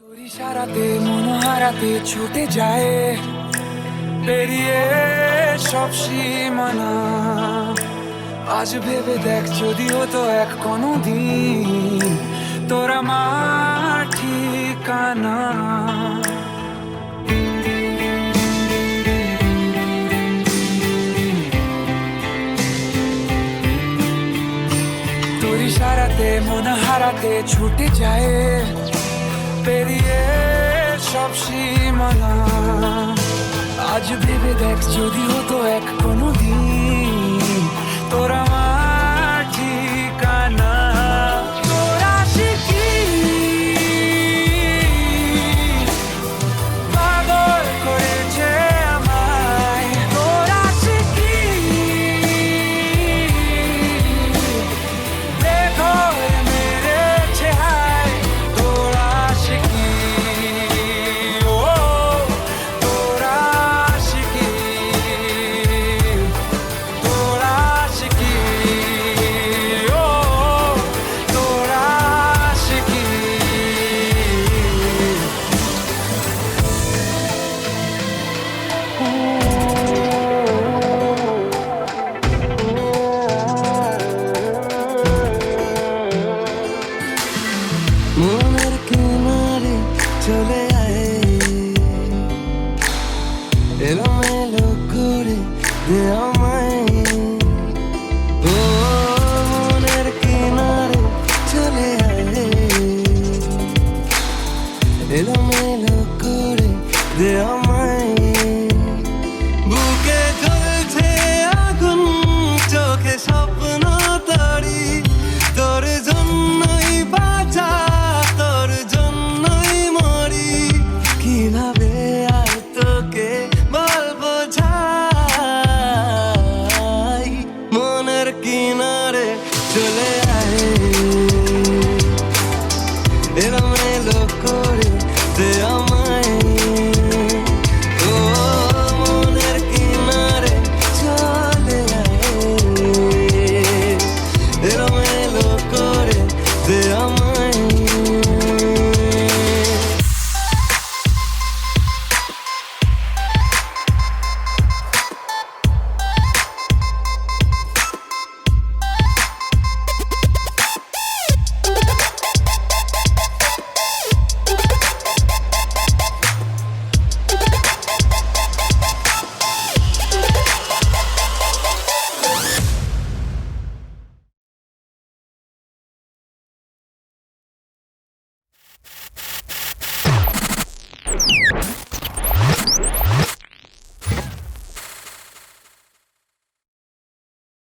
তোর ইশারাতে মনোহারাতে ছুটে যায় পেরিয়ে সব সীমানা। আজ ভেবে দেখ যদি হতো এক কোনো দিন তোর আমার ঠিকানা। তোর ইশারাতে মনোহারাতে ছুটে যায় পেরিয়ে সব সীমানা। আজ ভেবে দেখ যদি হতো এক কোনো দিন তোর আমার ঠিকানা। তোর আশিকি পাগল করেছে আমায়, তোর আশিকি দেখো মেরেছে হায়। তোর আশিকি ও তোর আশিকি, তোর আশিকি ও তোর আশিকি। মনের কিনারে চলে আয়, এলোমেলো করে দে আমায়। ও মনের কিনারে চলে আয়, এলোমেলো করে দে আমায়। বুকে জ্বলছে আগুন, চোখে স্বপ্ন তরি, তোর জন্যই বাঁচা, তোর জন্যই মরি। কিভাবে আর তোকে বলবো যাই, মনের কিনারে চলে আয়, এলোমেলো করে দে